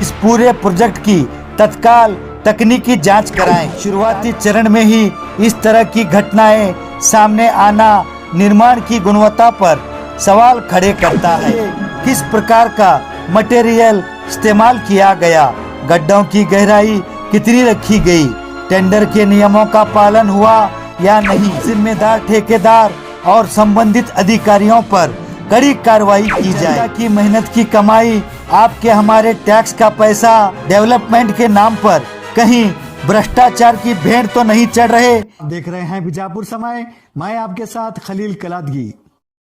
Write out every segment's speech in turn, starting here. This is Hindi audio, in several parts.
इस पूरे प्रोजेक्ट की तत्काल तकनीकी जांच कराएं। शुरुआती चरण में ही इस तरह की घटनाएं सामने आना निर्माण की गुणवत्ता पर सवाल खड़े करता है। किस प्रकार का मटेरियल इस्तेमाल किया गया, गड्ढों की गहराई कितनी रखी गई, टेंडर के नियमों का पालन हुआ या नहीं, जिम्मेदार ठेकेदार और संबंधित अधिकारियों पर कड़ी कार्रवाई की जाए। की मेहनत की कमाई, आपके हमारे टैक्स का पैसा डेवलपमेंट के नाम पर कहीं भ्रष्टाचार की भेंट तो नहीं चढ़ रहे। देख रहे हैं बीजापुर समय, मैं आपके साथ खलील कलादगी।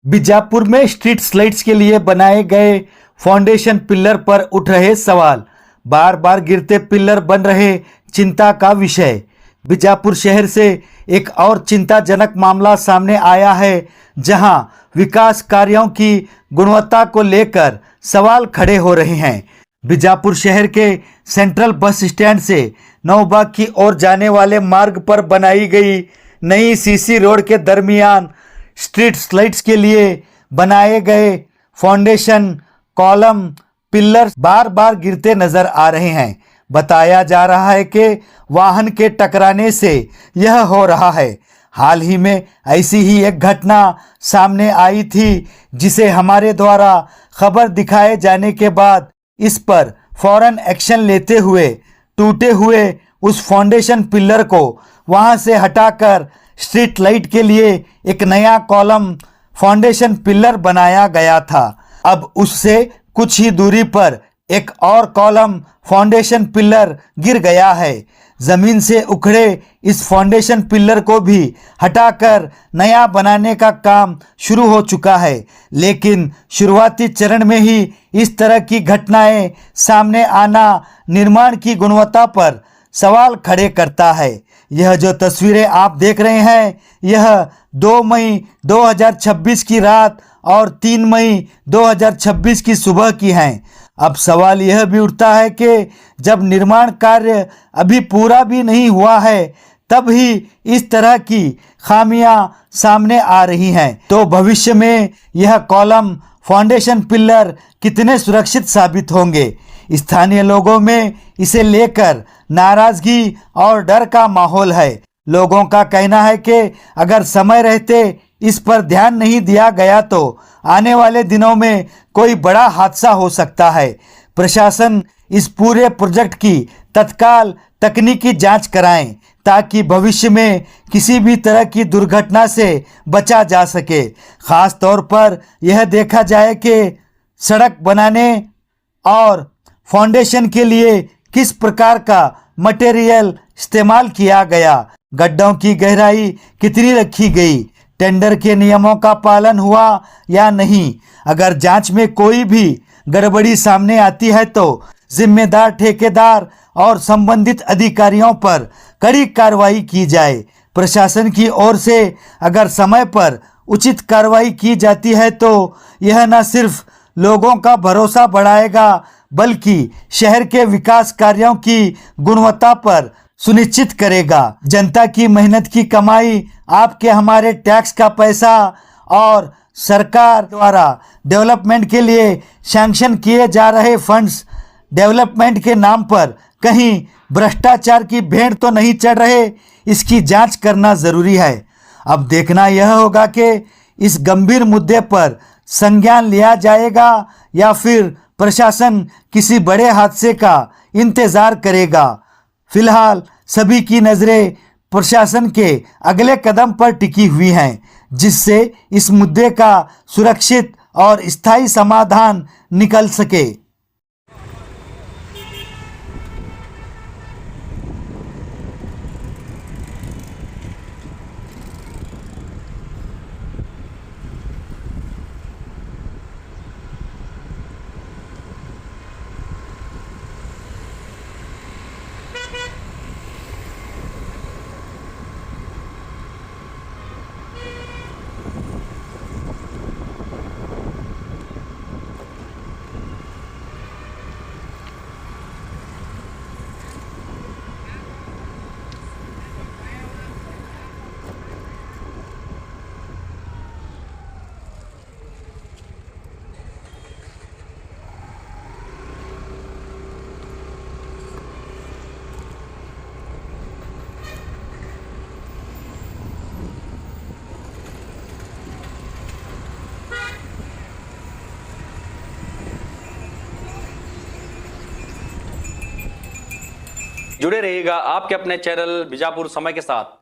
बीजापुर में स्ट्रीट लाइट्स के लिए बनाए गए फाउंडेशन पिलर पर उठ रहे सवाल, बार बार गिरते पिलर बन रहे चिंता का विषय। बीजापुर शहर से एक और चिंताजनक मामला सामने आया है, जहां विकास कार्यों की गुणवत्ता को लेकर सवाल खड़े हो रहे हैं। बीजापुर शहर के सेंट्रल बस स्टैंड से नौबाग की ओर जाने वाले मार्ग पर बनाई गई नई सीसी रोड के दरमियान स्ट्रीट लाइट्स के लिए बनाए गए फाउंडेशन कॉलम पिलर बार बार गिरते नजर आ रहे हैं। बताया जा रहा है कि वाहन के टकराने से यह हो रहा है। हाल ही में ऐसी ही एक घटना सामने आई थी, जिसे हमारे द्वारा खबर दिखाए जाने के बाद इस पर फौरन एक्शन लेते हुए टूटे हुए उस फाउंडेशन पिलर को वहां से हटाकर स्ट्रीट लाइट के लिए एक नया कॉलम फाउंडेशन पिलर बनाया गया था। अब उससे कुछ ही दूरी पर एक और कॉलम फाउंडेशन पिलर गिर गया है। जमीन से उखड़े इस फाउंडेशन पिलर को भी हटाकर नया बनाने का काम शुरू हो चुका है, लेकिन शुरुआती चरण में ही इस तरह की घटनाएं सामने आना निर्माण की गुणवत्ता पर सवाल खड़े करता है। यह जो तस्वीरें आप देख रहे हैं, यह 2 मई 2026 की रात और 3 मई 2026 की सुबह की हैं। अब सवाल यह भी उठता है कि जब निर्माण कार्य अभी पूरा भी नहीं हुआ है, तब ही इस तरह की खामियां सामने आ रही हैं, तो भविष्य में यह कॉलम फाउंडेशन पिलर कितने सुरक्षित साबित होंगे। स्थानीय लोगों में इसे लेकर नाराजगी और डर का माहौल है। लोगों का कहना है कि अगर समय रहते इस पर ध्यान नहीं दिया गया तो आने वाले दिनों में कोई बड़ा हादसा हो सकता है। प्रशासन इस पूरे प्रोजेक्ट की तत्काल तकनीकी जांच कराएं, ताकि भविष्य में किसी भी तरह की दुर्घटना से बचा जा सके। खास तौर पर यह देखा जाए कि सड़क बनाने और फाउंडेशन के लिए किस प्रकार का मटेरियल इस्तेमाल किया गया, गड्ढों की गहराई कितनी रखी गई, टेंडर के नियमों का पालन हुआ या नहीं। अगर जांच में कोई भी गड़बड़ी सामने आती है तो जिम्मेदार ठेकेदार और संबंधित अधिकारियों पर कड़ी कार्रवाई की जाए। प्रशासन की ओर से अगर समय पर उचित कार्रवाई की जाती है तो यह न सिर्फ लोगों का भरोसा बढ़ाएगा, बल्कि शहर के विकास कार्यों की गुणवत्ता पर सुनिश्चित करेगा। जनता की मेहनत की कमाई, आपके हमारे टैक्स का पैसा और सरकार द्वारा डेवलपमेंट के लिए सैंक्शन किए जा रहे फंड्स डेवलपमेंट के नाम पर कहीं भ्रष्टाचार की भेंट तो नहीं चढ़ रहे, इसकी जांच करना जरूरी है। अब देखना यह होगा कि इस गंभीर मुद्दे पर संज्ञान लिया जाएगा या फिर प्रशासन किसी बड़े हादसे का इंतजार करेगा। फिलहाल सभी की नज़रें प्रशासन के अगले कदम पर टिकी हुई हैं, जिससे इस मुद्दे का सुरक्षित और स्थायी समाधान निकल सके। जुड़े रहिएगा आपके अपने चैनल बीजापुर समय के साथ।